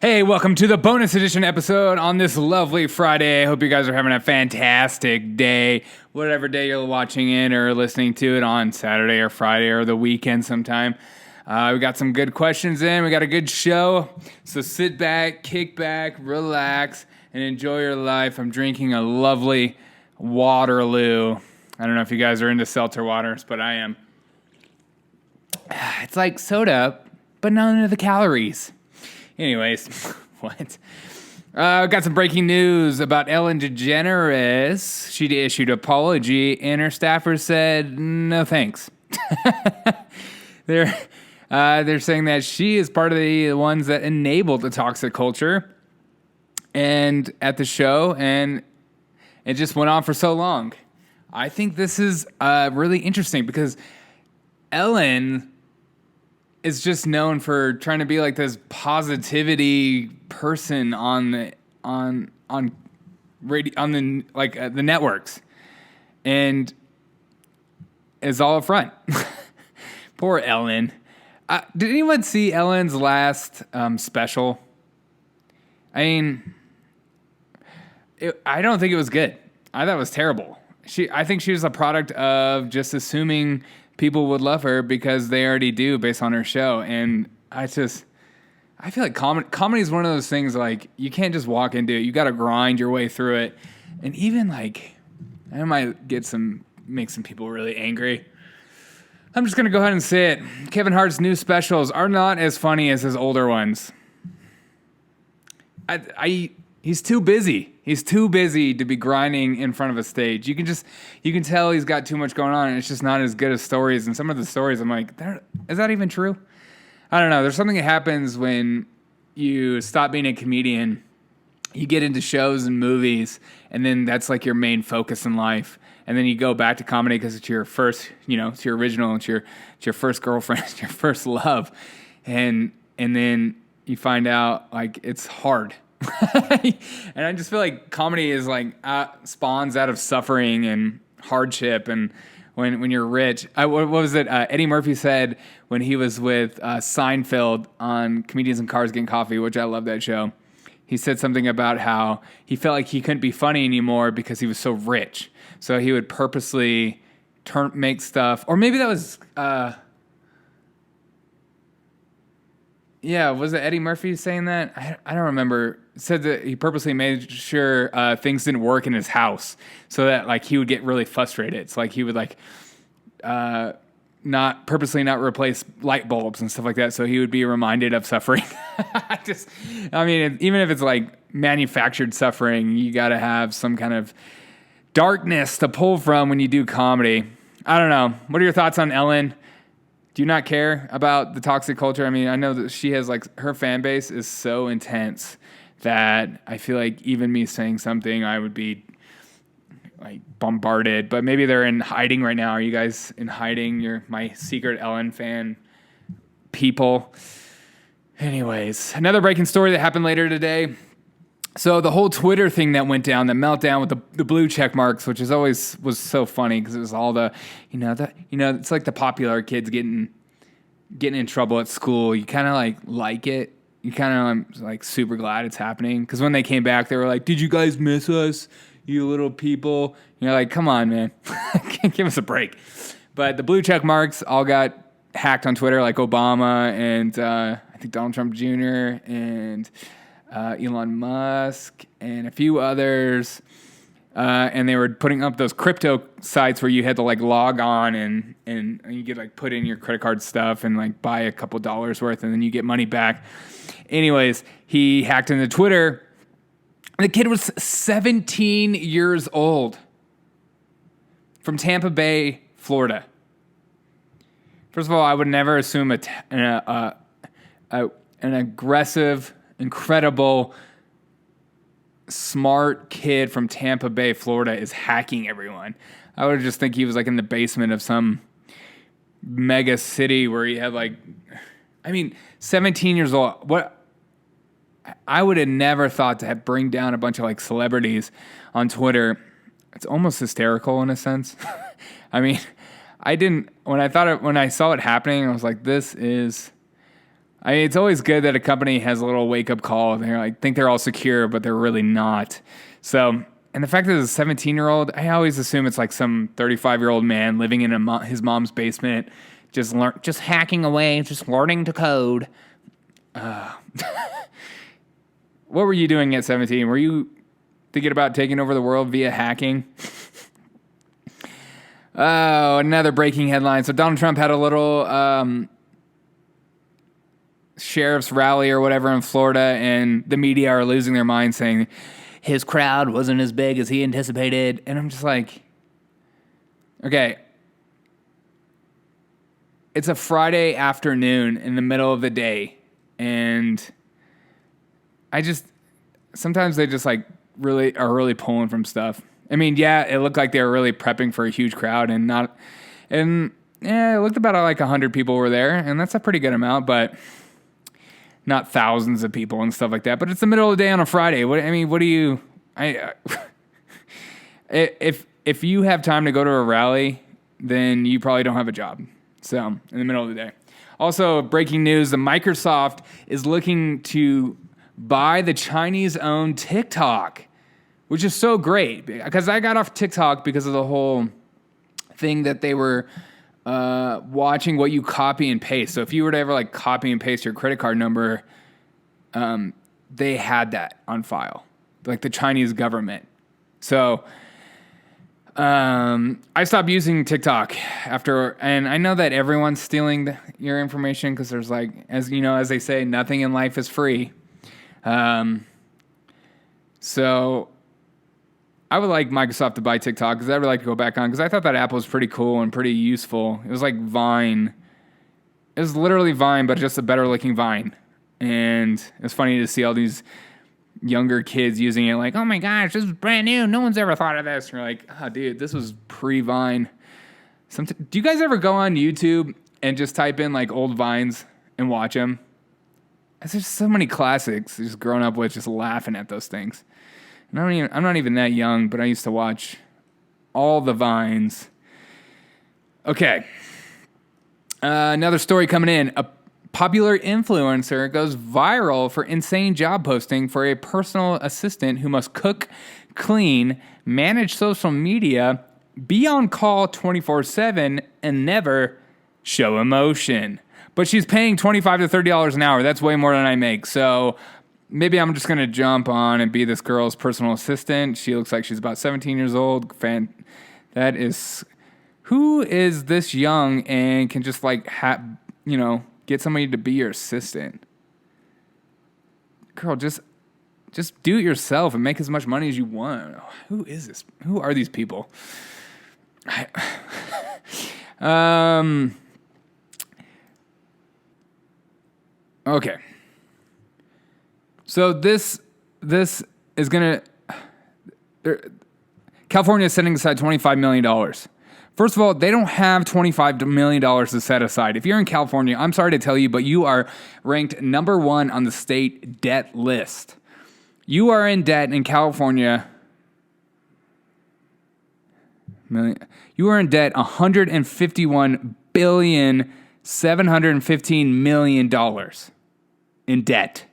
Hey, welcome to the bonus edition episode on this lovely Friday. I hope you guys are having a fantastic day, whatever day you're watching it or listening to it on Saturday or Friday or the weekend sometime. We got some good questions in. We got a good show. So sit back, kick back, relax, and enjoy your life. I'm drinking a lovely Waterloo. I don't know if you guys are into seltzer waters, but I am. It's like soda, but none of the calories. Anyways, what? Got some breaking news about Ellen DeGeneres. She issued an apology, and her staffers said, no thanks. They're saying that she is part of the ones that enabled the toxic culture and at the show, and it just went on for so long. I think this is really interesting because Ellen is just known for trying to be like this positivity person on the radio, on the the networks, and is all up front. Poor Ellen. Did anyone see Ellen's last special? I mean, I don't think it was good. I thought it was terrible. I think she was a product of just assuming people would love her because they already do based on her show. And I feel like comedy is one of those things, like, you can't just walk into it. You got to grind your way through it. And even like, I might make some people really angry. I'm just going to go ahead and say it. Kevin Hart's new specials are not as funny as his older ones. He's too busy. He's too busy to be grinding in front of a stage. You can tell he's got too much going on, and it's just not as good as stories. And some of the stories, I'm like, is that even true? I don't know. There's something that happens when you stop being a comedian. You get into shows and movies, and then that's like your main focus in life. And then you go back to comedy because it's your first, it's your original, it's your first girlfriend, it's your first love. And then you find out, like, it's hard. And I just feel like comedy is like spawns out of suffering and hardship. And when you're rich, what was it? Eddie Murphy said when he was with Seinfeld on Comedians in Cars Getting Coffee, which I love that show. He said something about how he felt like he couldn't be funny anymore because he was so rich. So he would purposely make stuff, or maybe that was. Yeah, was it Eddie Murphy saying that? I don't remember. It said that he purposely made sure things didn't work in his house so that, like, he would get really frustrated. It's like he would not replace light bulbs and stuff like that, so he would be reminded of suffering. Even if it's like manufactured suffering, you got to have some kind of darkness to pull from when you do comedy. I don't know. What are your thoughts on Ellen? Do you not care about the toxic culture? I mean, I know that she has, like, her fan base is so intense that I feel like even me saying something, I would be, like, bombarded. But maybe they're in hiding right now. Are you guys in hiding? You're my secret Ellen fan people. Anyways, another breaking story that happened later today. So the whole Twitter thing that went down, the meltdown with the blue check marks, which was so funny because it was all the, it's like the popular kids getting in trouble at school. You kind of like it. You kind of like super glad it's happening because when they came back, they were like, "Did you guys miss us, you little people?" And you're like, "Come on, man, give us a break." But the blue check marks all got hacked on Twitter, like Obama and I think Donald Trump Jr. and Elon Musk and a few others, and they were putting up those crypto sites where you had to, like, log on and you could, like, put in your credit card stuff and, like, buy a couple dollars worth and then you get money back. Anyways, he hacked into Twitter. The kid was 17 years old from Tampa Bay, Florida. First of all, I would never assume an aggressive, incredible, smart kid from Tampa Bay, Florida is hacking everyone. I would just think he was, like, in the basement of some mega city where he had, 17 years old. What I would have never thought to bring down a bunch of, like, celebrities on Twitter. It's almost hysterical in a sense. When I saw it happening, I was like, this is It's always good that a company has a little wake up call. They're like, think they're all secure, but they're really not. So, and the fact that it's a 17-year-old, I always assume it's like some 35-year-old man living in his mom's basement, just hacking away, just learning to code. What were you doing at 17? Were you thinking about taking over the world via hacking? Oh, another breaking headline. So Donald Trump had a little sheriff's rally or whatever in Florida, and the media are losing their mind saying his crowd wasn't as big as he anticipated. And I'm just like, okay, it's a Friday afternoon in the middle of the day, and sometimes they just like really are really pulling from stuff. I mean, yeah, it looked like they were really prepping for a huge crowd, and it looked about like 100 people were there, and that's a pretty good amount, but not thousands of people and stuff like that. But it's the middle of the day on a Friday. If you have time to go to a rally, then you probably don't have a job. So in the middle of the day. Also, breaking news: the Microsoft is looking to buy the Chinese-owned TikTok, which is so great because I got off TikTok because of the whole thing that they were watching what you copy and paste. So if you were to ever like copy and paste your credit card number, they had that on file, like the Chinese government. So I stopped using TikTok and I know that everyone's stealing your information because there's like, as you know, as they say, nothing in life is free. So I would like Microsoft to buy TikTok because I would like to go back on because I thought that app was pretty cool and pretty useful. It was like Vine. It was literally Vine, but just a better looking Vine. And it's funny to see all these younger kids using it like, oh my gosh, this is brand new. No one's ever thought of this. And you're like, oh, dude, this was pre-Vine. Do you guys ever go on YouTube and just type in like old Vines and watch them? There's just so many classics just growing up with, just laughing at those things. And I'm not even that young, but I used to watch all the Vines. Okay. Another story coming in. A popular influencer goes viral for insane job posting for a personal assistant who must cook, clean, manage social media, be on call 24/7, and never show emotion. But she's paying $25 to $30 an hour. That's way more than I make. So maybe I'm just going to jump on and be this girl's personal assistant. She looks like she's about 17 years old. Who is this young and can just like, get somebody to be your assistant? Girl, just do it yourself and make as much money as you want. Who is this? Who are these people? Okay. So this is going to... California is setting aside $25 million. First of all, they don't have $25 million to set aside. If you're in California, I'm sorry to tell you, but you are ranked number 1 on the state debt list. You are in debt in California. You are in debt $151,715,000,000 in debt.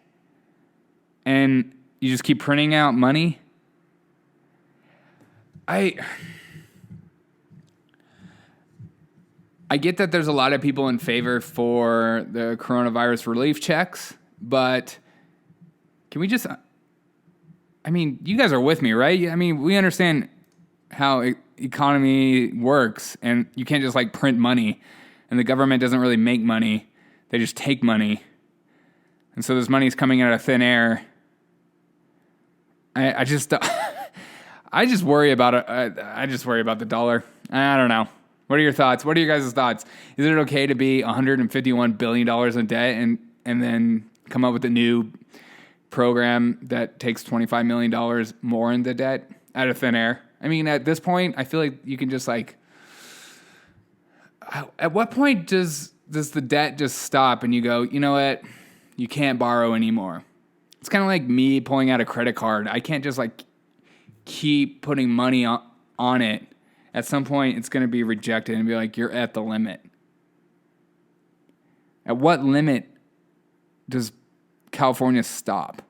And you just keep printing out money? I get that there's a lot of people in favor for the coronavirus relief checks, but can we just... you guys are with me, right? We understand how economy works, and you can't just like print money, and the government doesn't really make money. They just take money. And so this money is coming out of thin air. I just worry about it. I just worry about the dollar. I don't know. What are your thoughts? What are your guys' thoughts? Is it okay to be $151 billion in debt and then come up with a new program that takes $25 million more in the debt out of thin air? At this point, I feel like you can just like... At what point does the debt just stop and you go, you know what? You can't borrow anymore. It's kind of like me pulling out a credit card. I can't just like keep putting money on it. At some point, it's going to be rejected and be like, you're at the limit. At what limit does California stop?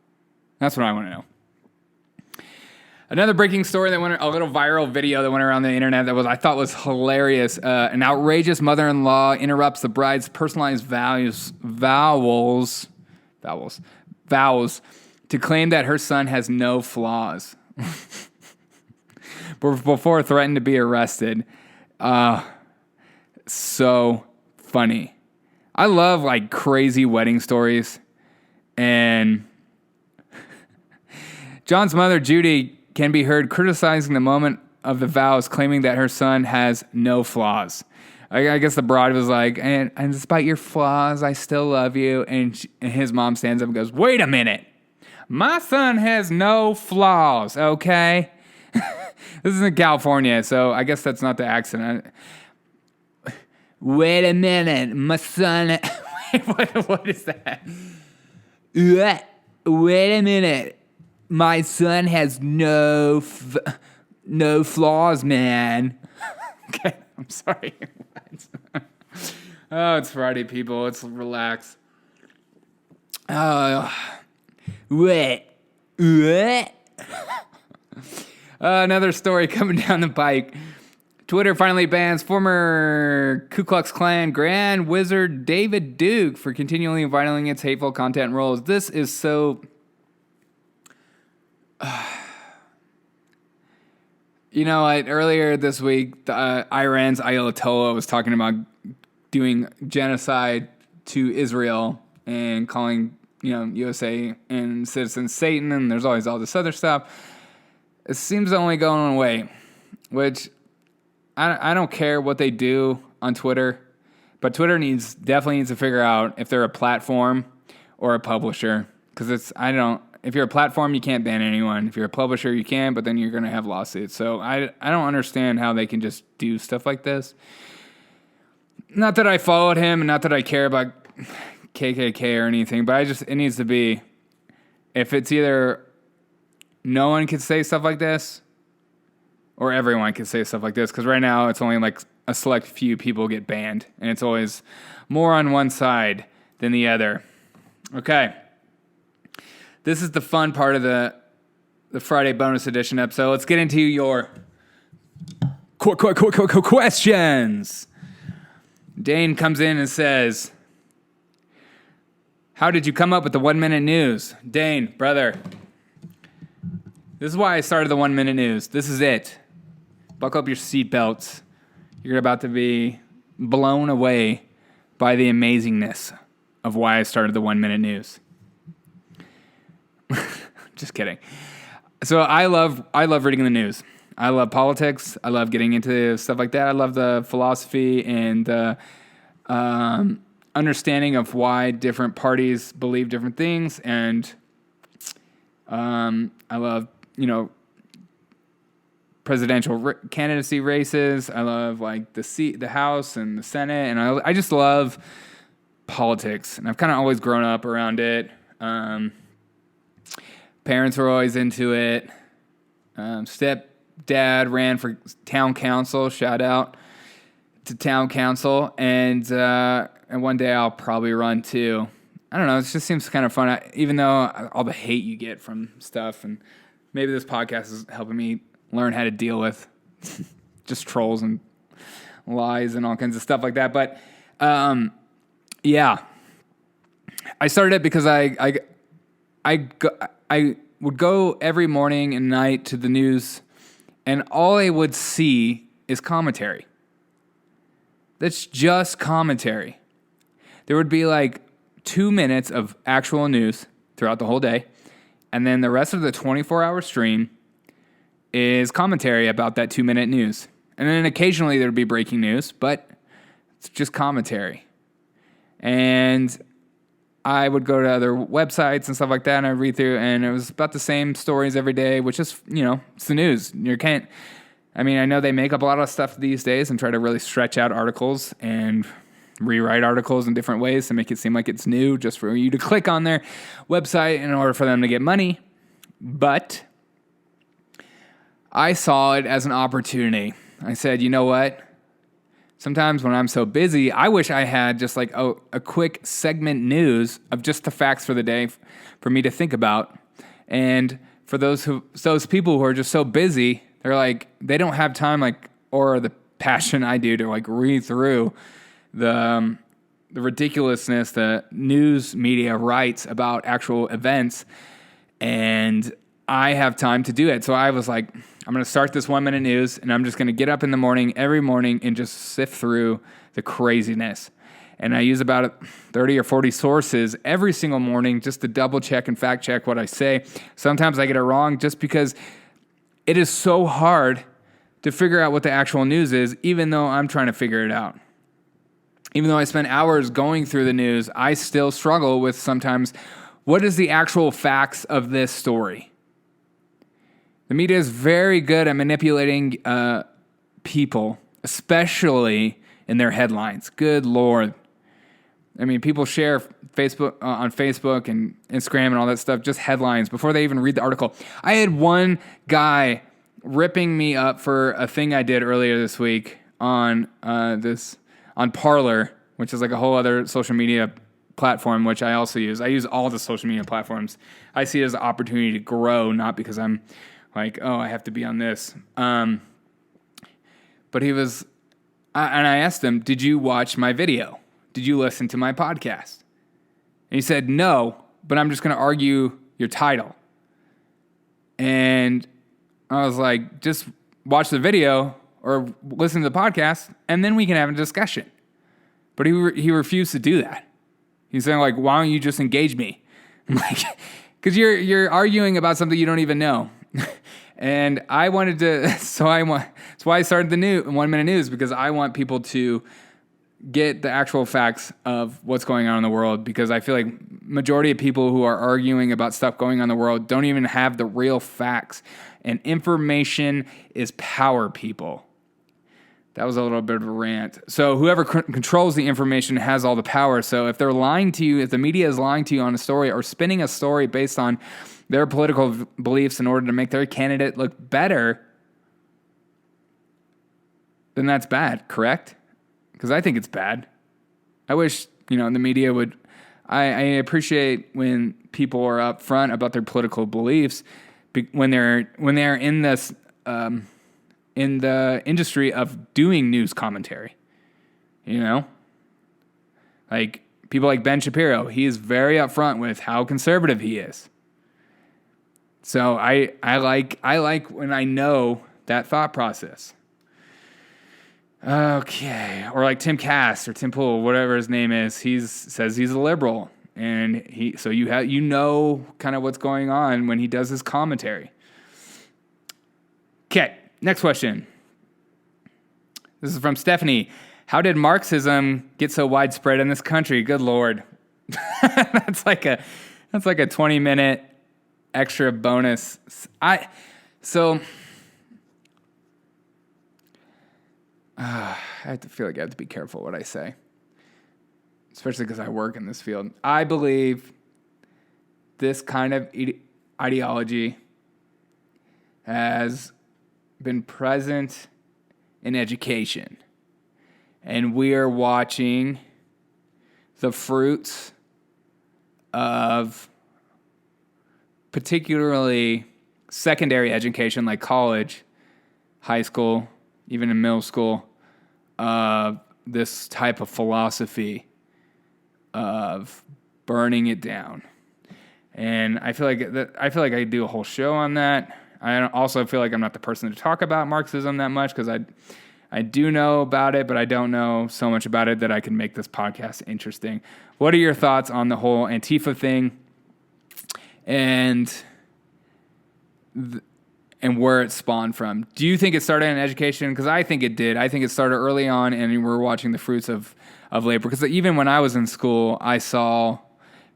That's what I want to know. Another breaking story that went, a little viral video that went around the internet that I thought was hilarious. An outrageous mother-in-law interrupts the bride's personalized vows to claim that her son has no flaws. Before threatened to be arrested. So funny. I love like crazy wedding stories. And John's mother, Judy, can be heard criticizing the moment of the vows, claiming that her son has no flaws. I guess the bride was like, and despite your flaws, I still love you. And his mom stands up and goes, wait a minute. My son has no flaws, okay? This is in California, so I guess that's not the accent. Wait a minute. My son... what is that? Wait a minute. My son has no flaws, man. Okay, I'm sorry. Oh, it's Friday, people. Let's relax. What? Another story coming down the pike. Twitter finally bans former Ku Klux Klan Grand Wizard David Duke for continually violating its hateful content rules. This is so... earlier this week, Iran's Ayatollah was talking about doing genocide to Israel and calling, USA and citizens Satan, and there's always all this other stuff. It seems to only going away, which I don't care what they do on Twitter, but Twitter definitely needs to figure out if they're a platform or a publisher, because if you're a platform, you can't ban anyone. If you're a publisher, you can, but then you're going to have lawsuits. So I don't understand how they can just do stuff like this. Not that I followed him, and not that I care about KKK or anything, but it needs to be, if it's either no one can say stuff like this, or everyone can say stuff like this, because right now it's only like a select few people get banned, and it's always more on one side than the other. Okay. This is the fun part of the Friday bonus edition episode. Let's get into your questions. Dane comes in and says, how did you come up with the 1 minute news? Dane, brother, this is why I started the 1 minute news. This is it. Buckle up your seatbelts. You're about to be blown away by the amazingness of why I started the 1 minute news. Just kidding. So I love reading the news. I love politics. I love getting into stuff like that. I love the philosophy and the understanding of why different parties believe different things. And I love, presidential candidacy races. I love like the House and the Senate. And I just love politics. And I've kind of always grown up around it. Parents were always into it. Stepdad ran for town council. Shout out to town council. And one day I'll probably run too. I don't know. It just seems kind of fun. Even though all the hate you get from stuff. And maybe this podcast is helping me learn how to deal with just trolls and lies and all kinds of stuff like that. But yeah. I started it because I would go every morning and night to the news, and all I would see is commentary. That's just commentary. There would be like 2 minutes of actual news throughout the whole day, and then the rest of the 24-hour stream is commentary about that 2 minute news. And then occasionally there would be breaking news, but it's just commentary. And I would go to other websites and stuff like that, and I'd read through, and it was about the same stories every day, which is, it's the news. I know they make up a lot of stuff these days and try to really stretch out articles and rewrite articles in different ways to make it seem like it's new just for you to click on their website in order for them to get money. But I saw it as an opportunity. I said, you know what? sometimes when I'm so busy, I wish I had just like a quick segment news of just the facts for the day for me to think about. And for those people who are just so busy, they're like, they don't have time, like, or the passion I do to like read through the ridiculousness that news media writes about actual events. And I have time to do it. So I was like, I'm going to start this 1 minute news, and I'm just going to get up in the morning every morning and just sift through the craziness. And I use about 30 or 40 sources every single morning just to double check and fact check what I say. Sometimes I get it wrong just because it is so hard to figure out what the actual news is, even though I'm trying to figure it out. Even though I spend hours going through the news, I still struggle with sometimes, what is the actual facts of this story? The media is very good at manipulating people, especially in their headlines. Good Lord. I mean, people share on Facebook and Instagram and all that stuff, just headlines before they even read the article. I had one guy ripping me up for a thing I did earlier this week on Parler, which is like a whole other social media platform, which I also use. I use all the social media platforms. I see it as an opportunity to grow, not because I'm like, oh, I have to be on this. But he was, and I asked him, did you watch my video? Did you listen to my podcast? And he said, no, but I'm just going to argue your title. And I was like, just watch the video or listen to the podcast, and then we can have a discussion. But he refused to do that. He's saying, like, why don't you just engage me? I'm like, because you're arguing about something you don't even know. And I wanted to, that's why I started the 1 minute news, because I want people to get the actual facts of what's going on in the world, because I feel like majority of people who are arguing about stuff going on in the world don't even have the real facts. And information is power, people. That was a little bit of a rant. So whoever controls the information has all the power. So if they're lying to you, if the media is lying to you on a story or spinning a story based on their political beliefs in order to make their candidate look better, then that's bad, correct? Because I think it's bad. I wish, the media would. I appreciate when people are upfront about their political beliefs when they're in this in the industry of doing news commentary. Like people like Ben Shapiro, he is very upfront with how conservative he is. So I like when I know that thought process. Okay, or like Tim Cass or Tim Pool, whatever his name is, says he's a liberal, and you know kind of what's going on when he does his commentary. Okay, next question. This is from Stephanie. How did Marxism get so widespread in this country? Good Lord, that's like a 20-minute extra bonus. I have to feel like I have to be careful what I say, especially because I work in this field. I believe this kind of ideology has been present in education, and we are watching the fruits of particularly secondary education like college, high school, even in middle school, this type of philosophy of burning it down. And I feel like I do a whole show on that. I also feel like I'm not the person to talk about Marxism that much, because I do know about it, but I don't know so much about it that I can make this podcast interesting. What are your thoughts on the whole Antifa thing and where it spawned from? Do you think it started in education? Because I think it did. I think it started early on, and we're watching the fruits of labor. Because even when I was in school, I saw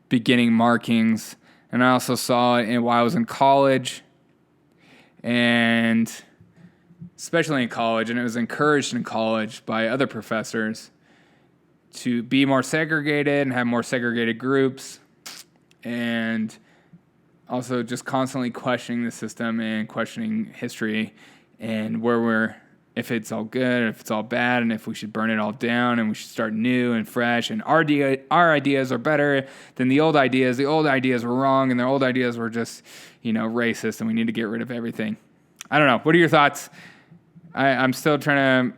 beginning markings, and I also saw it while I was in college, and especially in college, and it was encouraged in college by other professors to be more segregated and have more segregated groups, and also just constantly questioning the system and questioning history and where we're if it's all good, if it's all bad, and if we should burn it all down and we should start new and fresh, and our ideas are better than the old ideas. The old ideas were wrong, and the old ideas were just, racist, and we need to get rid of everything. I don't know. What are your thoughts? I'm still trying to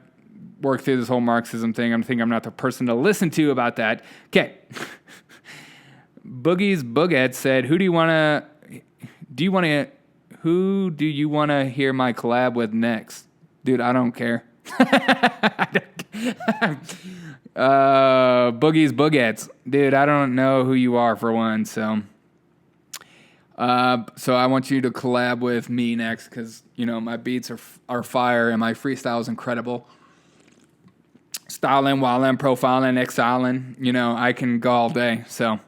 work through this whole Marxism thing. I'm not the person to listen to about that. Okay. Boogie's Boogette said, who do you want to hear my collab with next? Dude, I don't care. Boogie's Boogettes. Dude, I don't know who you are for one, so I want you to collab with me next because, my beats are fire and my freestyle is incredible. Styling, wilding, profiling, exiling, I can go all day, so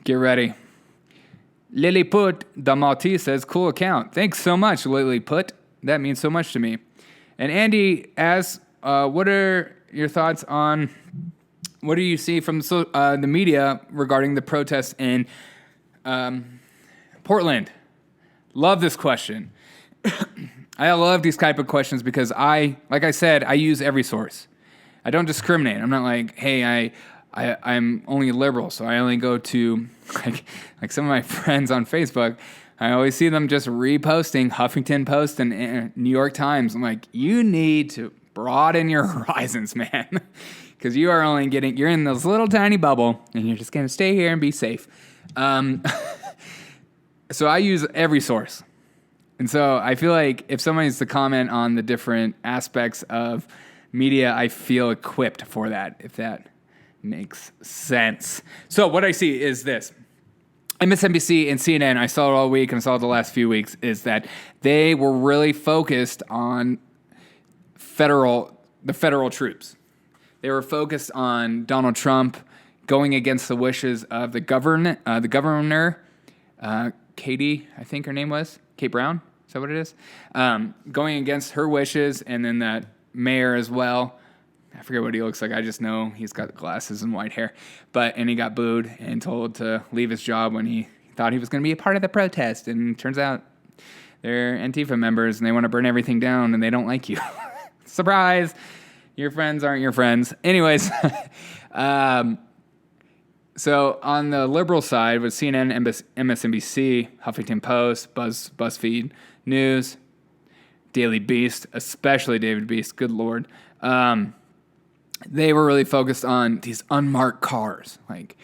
get ready. Lilliput the Maltese says, cool account. Thanks so much, Lilliput. That means so much to me. And Andy asks, what are your thoughts on what do you see from the media regarding the protests in Portland? Love this question. I love these type of questions because like I said, I use every source. I don't discriminate. I'm not like, hey, I'm only liberal, so I only go to like some of my friends on Facebook. I always see them just reposting Huffington Post and New York Times. I'm like, you need to broaden your horizons, man, because you're in this little tiny bubble, and you're just gonna stay here and be safe. So I use every source, and so I feel like if someone needs to comment on the different aspects of media, I feel equipped for that, if that makes sense. So what I see is this. MSNBC and CNN, I saw it all week and I saw it the last few weeks, is that they were really focused on the federal troops. They were focused on Donald Trump going against the wishes of the governor, Katie, I think her name was, Kate Brown, is that what it is? Going against her wishes, and then that mayor as well. I forget what he looks like. I just know he's got glasses and white hair. And he got booed and told to leave his job when he thought he was going to be a part of the protest. And turns out they're Antifa members and they want to burn everything down and they don't like you. Surprise! Your friends aren't your friends. Anyways, so on the liberal side with CNN, MSNBC, Huffington Post, BuzzFeed News, Daily Beast, especially David Beast, good Lord, they were really focused on these unmarked cars. Like,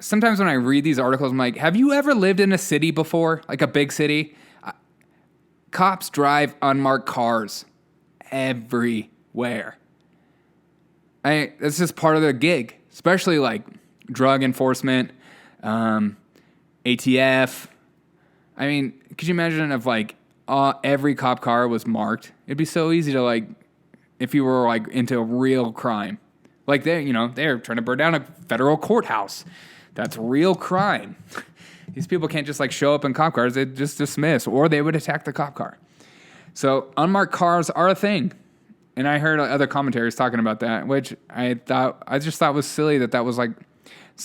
sometimes when I read these articles, I'm like, have you ever lived in a city before? Like a big city? Cops drive unmarked cars everywhere. That's just part of their gig, especially like drug enforcement, ATF. I mean, could you imagine if like every cop car was marked? It'd be so easy to if you were into a real crime. Like they're trying to burn down a federal courthouse. That's real crime. These people can't just show up in cop cars. They just dismiss, or they would attack the cop car. So unmarked cars are a thing. And I heard other commentators talking about that, which I just thought was silly that was a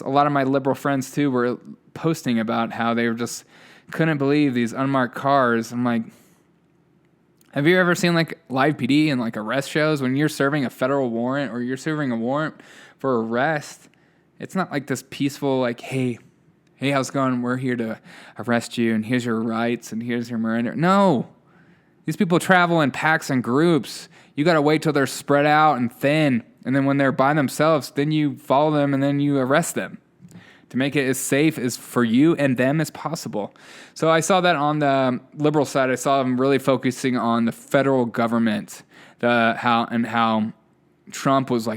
lot of my liberal friends too were posting about how they were just couldn't believe these unmarked cars. I'm like, have you ever seen live PD and arrest shows when you're serving a federal warrant or you're serving a warrant for arrest? It's not like this peaceful, hey, how's it going? We're here to arrest you and here's your rights and here's your Miranda. No, these people travel in packs and groups. You got to wait till they're spread out and thin. And then when they're by themselves, then you follow them and then you arrest them to make it as safe as for you and them as possible. So I saw that on the liberal side. I saw them really focusing on the federal government, how Trump was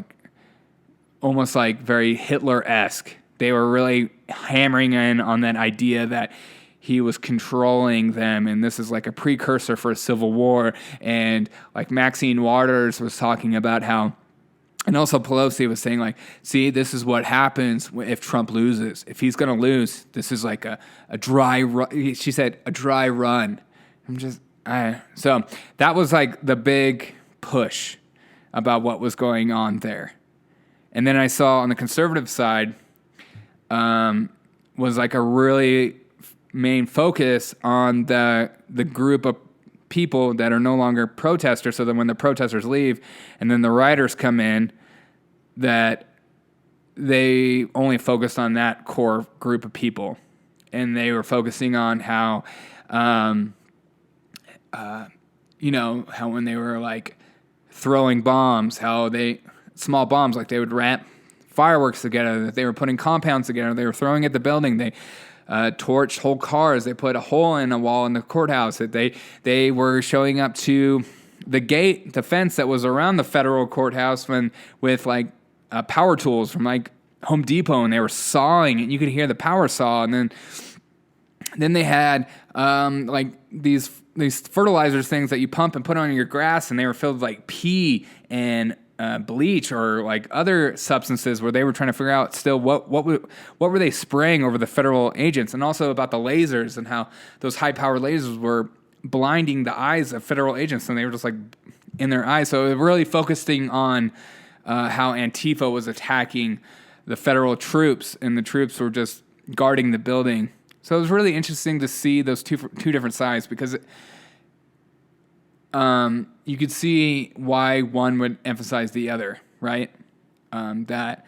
almost very Hitler-esque. They were really hammering in on that idea that he was controlling them, and this is a precursor for a civil war. And Maxine Waters was talking about how, and also Pelosi was saying see, this is what happens if Trump loses. If he's going to lose, this is a dry run. She said a dry run. So that was the big push about what was going on there. And then I saw on the conservative side was a really main focus on the group of people that are no longer protesters, so that when the protesters leave and then the rioters come in, that they only focused on that core group of people. And they were focusing on how, how when they were like throwing bombs, small bombs, like they would wrap fireworks together, that they were putting compounds together, they were throwing at the building, they torched whole cars, they put a hole in a wall in the courthouse, that they were showing up to the fence that was around the federal courthouse with like power tools from like Home Depot, and they were sawing, and you could hear the power saw. And then they had like these fertilizers things that you pump and put on your grass, and they were filled with like pee and bleach or like other substances, where they were trying to figure out still what were they spraying over the federal agents, and also about the lasers and how those high-powered lasers were blinding the eyes of federal agents, and they were just like in their eyes. So it really focusing on how Antifa was attacking the federal troops, and the troops were just guarding the building. So it was really interesting to see those two different sides, because you could see why one would emphasize the other, right? That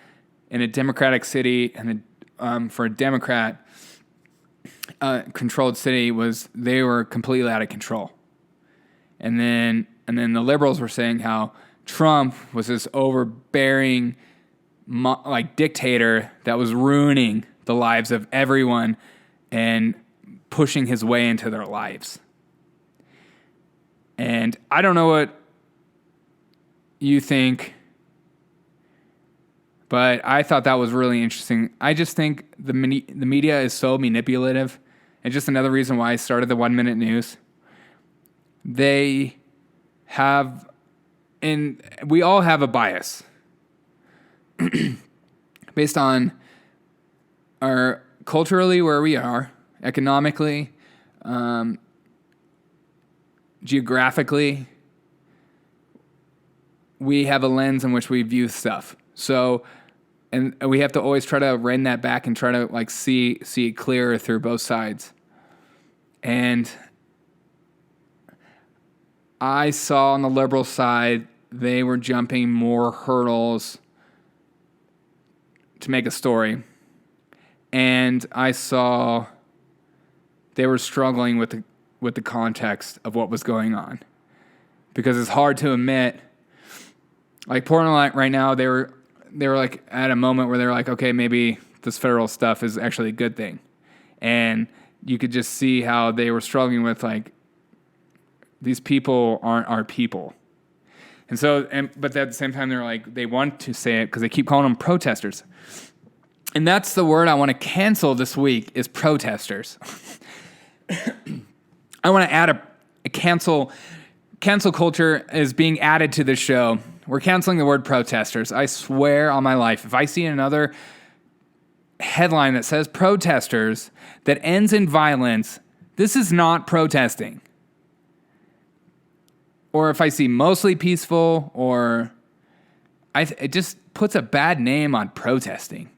in a democratic city and for a Democrat controlled city, they were completely out of control. And then the liberals were saying how Trump was this overbearing like dictator that was ruining the lives of everyone and pushing his way into their lives. And I don't know what you think, but I thought that was really interesting. I just think the media is so manipulative, and just another reason why I started the 1 Minute News. They have, and we all have a bias based on our culturally where we are, economically, geographically. We have a lens in which we view stuff. So, and we have to always try to rein that back and try to like see it clearer through both sides. And I saw on the liberal side, they were jumping more hurdles to make a story. And I saw they were struggling with the context of what was going on. Because it's hard to admit, like Portland right now, they were like at a moment where they were like, okay, maybe this federal stuff is actually a good thing. And you could just see how they were struggling with like, these people aren't our people. And so, but at the same time, they're like, they want to say it because they keep calling them protesters. And that's the word I want to cancel this week, is protesters. I want to add a cancel culture is being added to the show. We're canceling the word protesters. I swear on my life, if I see another headline that says protesters that ends in violence, this is not protesting. Or if I see mostly peaceful, or it just puts a bad name on protesting.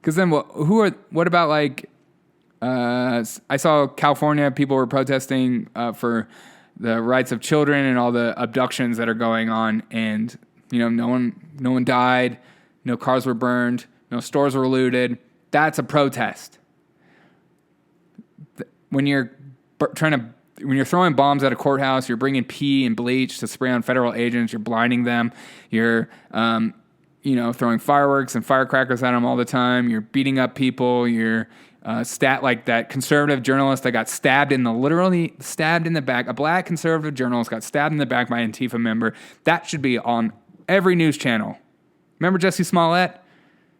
Because then what about like, I saw California, people were protesting for the rights of children and all the abductions that are going on. And, no one died, no cars were burned, no stores were looted. That's a protest. When you're throwing bombs at a courthouse, you're bringing pee and bleach to spray on federal agents, you're blinding them, you're, throwing fireworks and firecrackers at them all the time, you're beating up people, you're like that conservative journalist that got literally stabbed in the back, a black conservative journalist got stabbed in the back by an Antifa member. That should be on every news channel. Remember Jussie Smollett?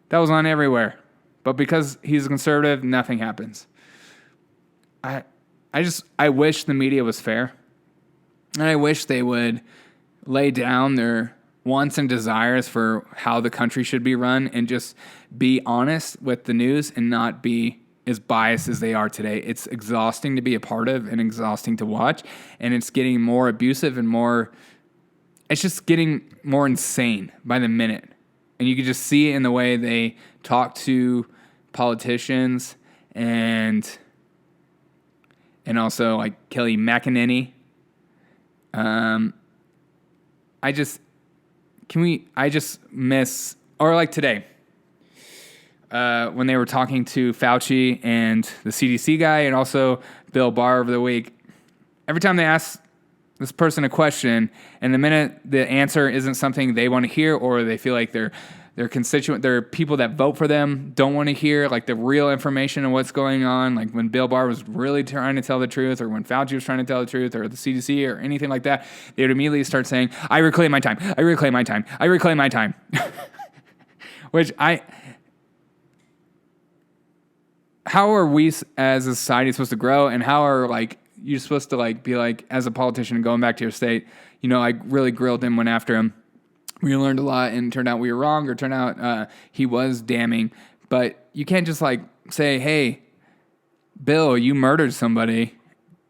That was on everywhere. But because he's a conservative, nothing happens. I wish the media was fair. And I wish they would lay down their wants and desires for how the country should be run and just be honest with the news and not be as biased as they are today. It's exhausting to be a part of and exhausting to watch. And it's getting more abusive and it's just getting more insane by the minute. And you can just see it in the way they talk to politicians and and also like Kelly McEnany. I just miss, or like today, when they were talking to Fauci and the CDC guy and also Bill Barr over the week. Every time they ask this person a question, and the minute the answer isn't something they want to hear, or they feel like their constituent, their people that vote for them don't want to hear like the real information of what's going on, like when Bill Barr was really trying to tell the truth, or when Fauci was trying to tell the truth, or the CDC, or anything like that, they would immediately start saying, I reclaim my time, I reclaim my time, I reclaim my time. Which how are we as a society supposed to grow, and how are like you're supposed to like be like, as a politician going back to your state, you know, I really grilled him, went after him. We learned a lot, and turned out we were wrong, or turned out he was damning. But you can't just like say, hey, Bill, you murdered somebody.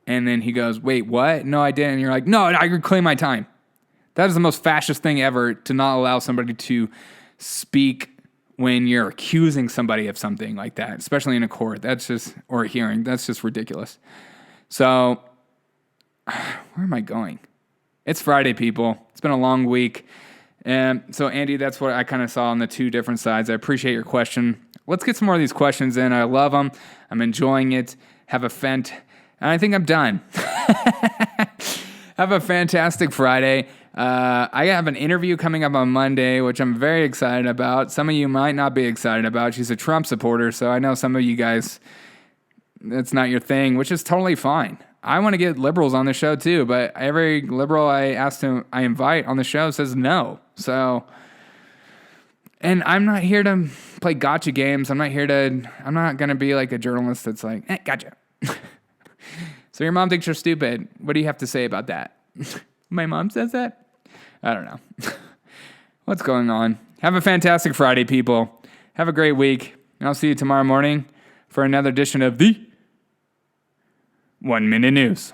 And then he goes, wait, what? No, I didn't. And you're like, no, I reclaim my time. That is the most fascist thing ever, to not allow somebody to speak when you're accusing somebody of something like that, especially in a court. That's just, or a hearing. That's just ridiculous. So where am I going? It's Friday, people. It's been a long week. So, Andy, that's what I kind of saw on the two different sides. I appreciate your question. Let's get some more of these questions in. I love them. I'm enjoying it. And I think I'm done. Have a fantastic Friday. I have an interview coming up on Monday, which I'm very excited about. Some of you might not be excited about. She's a Trump supporter, so I know some of you guys, that's not your thing, which is totally fine. I want to get liberals on the show too, but every liberal I invite on the show says no. So, and I'm not here to play gotcha games. I'm not going to be like a journalist that's like, gotcha. So your mom thinks you're stupid. What do you have to say about that? My mom says that? I don't know. What's going on? Have a fantastic Friday, people. Have a great week. And I'll see you tomorrow morning for another edition of the 1 Minute News.